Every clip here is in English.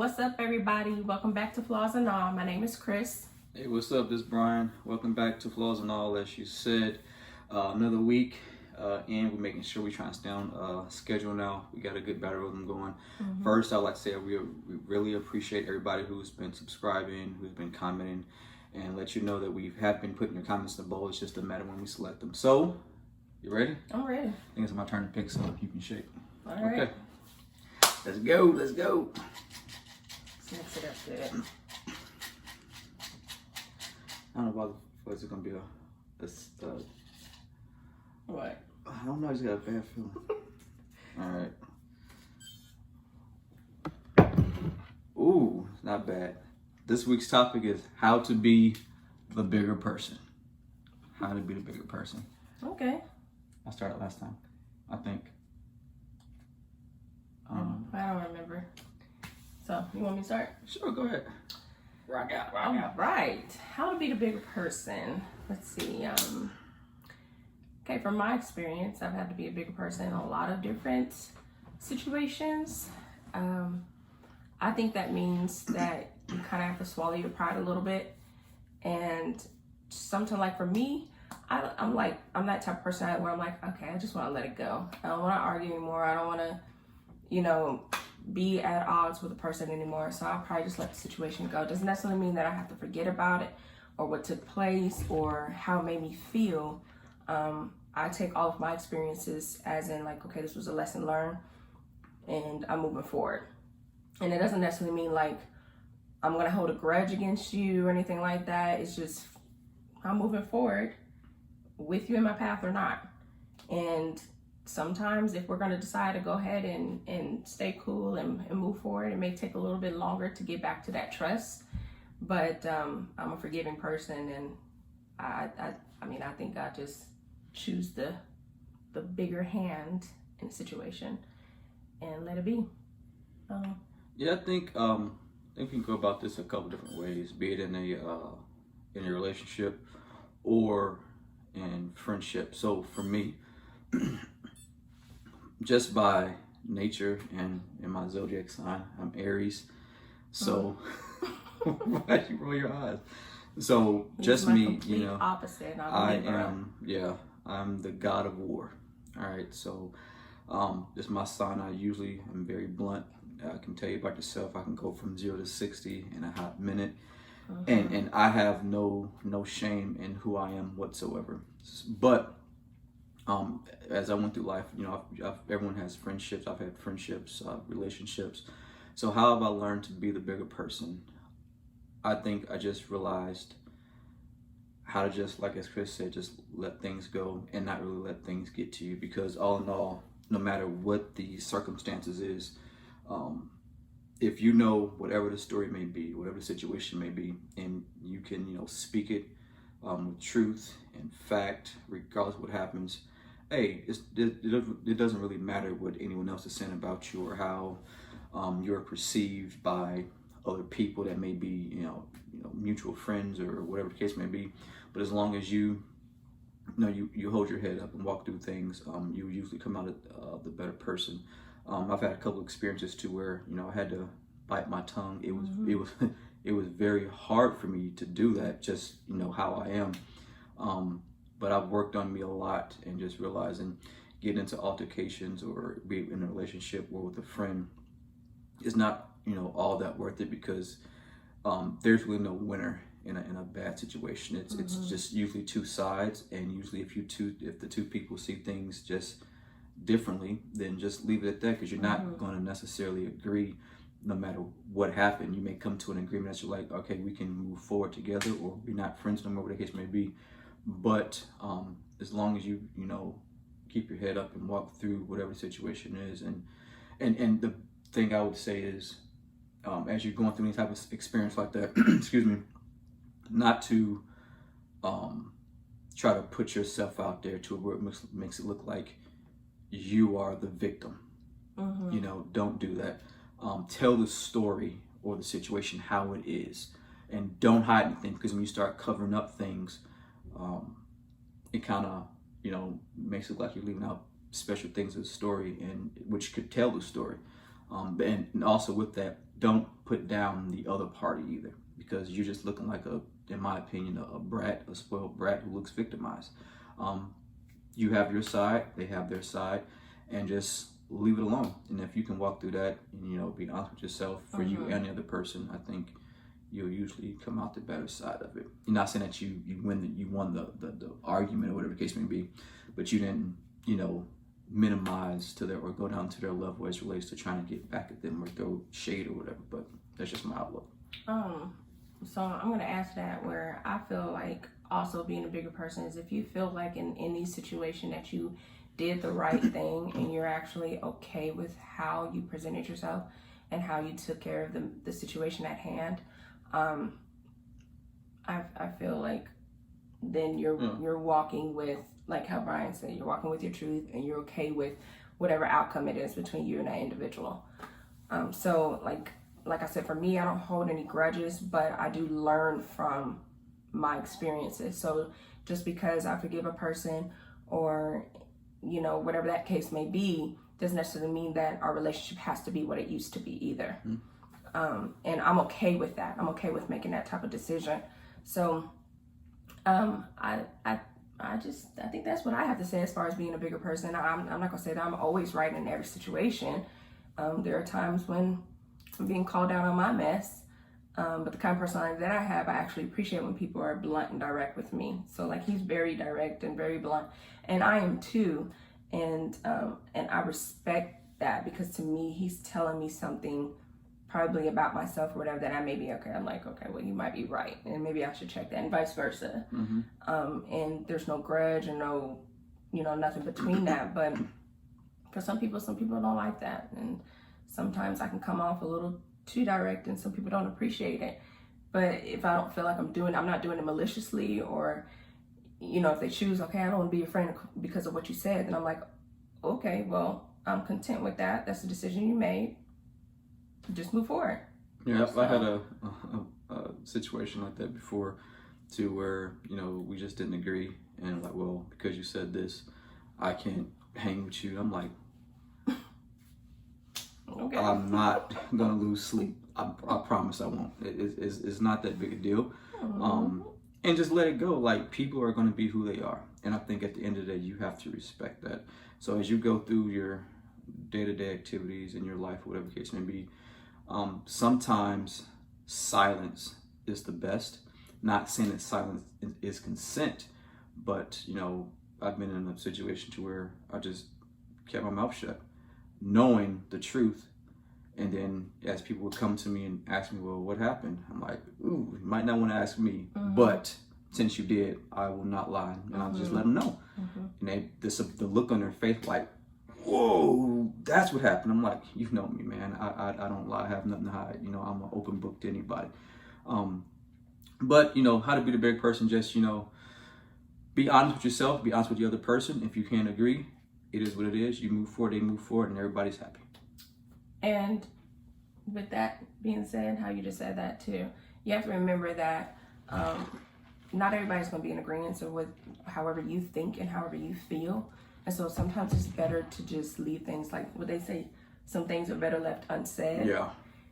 What's up, everybody? Welcome back to Flaws and All. My name is Chris. Hey, what's up? This is Brian. Welcome back to Flaws and All. As you said, another week, and we're making sure we're trying to stay on schedule now. We got a good battle rhythm going. First, I'd like to say we really appreciate everybody who's been subscribing, who's been commenting, and let you know that we have been putting your comments in the bowl. It's just a matter when we select them. So, you ready? I'm ready. I think it's my turn to pick, so you can shake. All right. Okay. Let's go. Let's go. Let's mix it up good. I don't know why it's gonna be a stud. What? I don't know. I just got a bad feeling. All right. Ooh, not bad. This week's topic is how to be the bigger person. How to be the bigger person. Okay. I started last time, I think. I don't remember. So, you want me to start? Sure, go ahead. Rock out. All right. How to be the bigger person. Let's see. Okay, from my experience, I've had to be a bigger person in a lot of different situations. I think that means that you kind of have to swallow your pride a little bit. And something like for me, I'm that type of person where I'm like, okay, I just want to let it go. I don't want to argue anymore. I don't want to, be at odds with a person anymore. So I'll probably just let the situation go. It doesn't necessarily mean that I have to forget about it or what took place or how it made me feel. I take all of my experiences as in like, okay, this was a lesson learned and I'm moving forward. And it doesn't necessarily mean like I'm going to hold a grudge against you or anything like that. It's just I'm moving forward with you in my path or not. And sometimes if we're going to decide to go ahead and stay cool and move forward, it may take a little bit longer to get back to that trust. But I'm a forgiving person, and I think I just choose the bigger hand in the situation and let it be. Yeah, I think we can go about this a couple different ways, be it in a relationship or in friendship. So for me, just by nature and in my zodiac sign, I'm Aries. So why'd you roll your eyes? So just me, opposite. I'm the god of war. All right, so just my sign. I usually am very blunt. I can tell you about yourself. I can go from 0 to 60 in a hot minute, and I have no shame in who I am whatsoever. But as I went through life, everyone has friendships. I've had friendships, relationships. So how have I learned to be the bigger person? I think I just realized how to just, like as Chris said, just let things go and not really let things get to you. Because all in all, no matter what the circumstances is, if you know whatever the story may be, whatever the situation may be, and you can, speak it with truth and fact, regardless of what happens, hey, it doesn't really matter what anyone else is saying about you or how you're perceived by other people that may be, mutual friends or whatever the case may be. But as long as you hold your head up and walk through things, you usually come out the better person. I've had a couple experiences too where I had to bite my tongue. It was very hard for me to do that, just how I am. But I've worked on me a lot, and just realizing getting into altercations or be in a relationship or with a friend is not all that worth it, because there's really no winner in a bad situation. It's just usually two sides, and usually if the two people see things just differently, then just leave it at that, because you're not going to necessarily agree no matter what happened. You may come to an agreement that you're like, okay, we can move forward together, or we're not friends no more, whatever the case may be. But as long as you keep your head up and walk through whatever the situation is, and the thing I would say is, as you're going through any type of experience like that, excuse me, not to try to put yourself out there to where it makes it look like you are the victim. Don't do that. Tell the story or the situation how it is, and don't hide anything, because when you start covering up things, it kind of makes it look like you're leaving out special things of the story, and which could tell the story. And also with that, don't put down the other party either, because you're just looking like in my opinion, a brat, a spoiled brat who looks victimized. You have your side, they have their side, and just leave it alone. And if you can walk through that and, you know, be honest with yourself for you and the other person, I think you'll usually come out the better side of it. You're not saying that you won the argument or whatever the case may be, but you didn't, you know, minimize to their, or go down to their level as it relates to trying to get back at them or throw shade or whatever. But that's just my outlook. So I'm gonna ask that, where I feel like also being a bigger person is if you feel like in these situations that you did the right thing and you're actually okay with how you presented yourself and how you took care of the situation at hand. I feel like then you're walking with, like how Brian said, you're walking with your truth and you're okay with whatever outcome it is between you and that individual. So like I said, for me, I don't hold any grudges, but I do learn from my experiences. So just because I forgive a person, or, you know, whatever that case may be, doesn't necessarily mean that our relationship has to be what it used to be either. And I'm okay with that. I'm okay with making that type of decision. So I think that's what I have to say as far as being a bigger person. I'm not gonna say that I'm always right in every situation. There are times when I'm being called out on my mess. But the kind of personality that I have, I actually appreciate when people are blunt and direct with me. So like, he's very direct and very blunt, and I am too. And I respect that, because to me, he's telling me something probably about myself or whatever that I may be okay. I'm like, okay, well, you might be right, and maybe I should check that, and vice versa. And there's no grudge and no, you know, nothing between that. But for some people don't like that, and sometimes I can come off a little too direct, and some people don't appreciate it. But if I don't feel like I'm not doing it maliciously, or, you know, if they choose, okay, I don't want to be your friend because of what you said, then I'm like, okay, well, I'm content with that. That's the decision you made. Just move forward. Yeah, I had a situation like that before, too, where, you know, we just didn't agree, and like, well, because you said this, I can't hang with you. I'm like, okay, I'm not gonna lose sleep. I promise I won't. It's not that big a deal. And just let it go. Like, people are gonna be who they are, and I think at the end of the day, you have to respect that. So as you go through your day-to-day activities in your life, whatever the case may be, sometimes silence is the best. Not saying that silence is consent, but, you know, I've been in a situation to where I just kept my mouth shut, knowing the truth. And then as people would come to me and ask me, well, what happened? I'm like, ooh, you might not want to ask me, but since you did, I will not lie. And I'll just let them know. And the look on their face, like, whoa, that's what happened. I'm like, you know me, man. I don't lie. I have nothing to hide. You know, I'm an open book to anybody. But, you know, how to be the big person, just, you know, be honest with yourself, be honest with the other person. If you can't agree, it is what it is. You move forward, they move forward, and everybody's happy. And with that being said, how you just said that too, you have to remember that not everybody's going to be in agreement with however you think and however you feel. And so sometimes it's better to just leave things, like what they say, some things are better left unsaid. Yeah.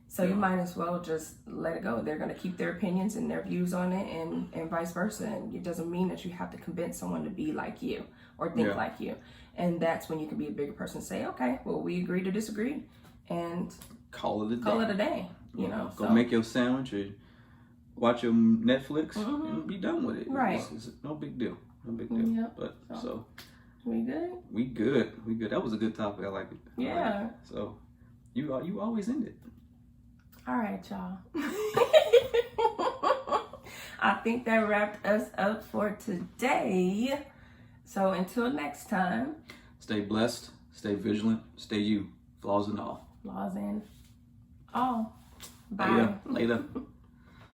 So you might as well just let it go. They're going to keep their opinions and their views on it, and vice versa. And it doesn't mean that you have to convince someone to be like you or think like you. And that's when you can be a bigger person and say, okay, well, we agree to disagree, and call it a day. You know, go make your sandwich or watch your Netflix and be done with it. Right. It's no big deal. No big deal. Yep. But so we good? We good. That was a good topic. I like it. Yeah. So you always end it. All right, y'all. I think that wrapped us up for today. So until next time, stay blessed, stay vigilant, stay you, flaws and all. Flaws and all. Bye. Later.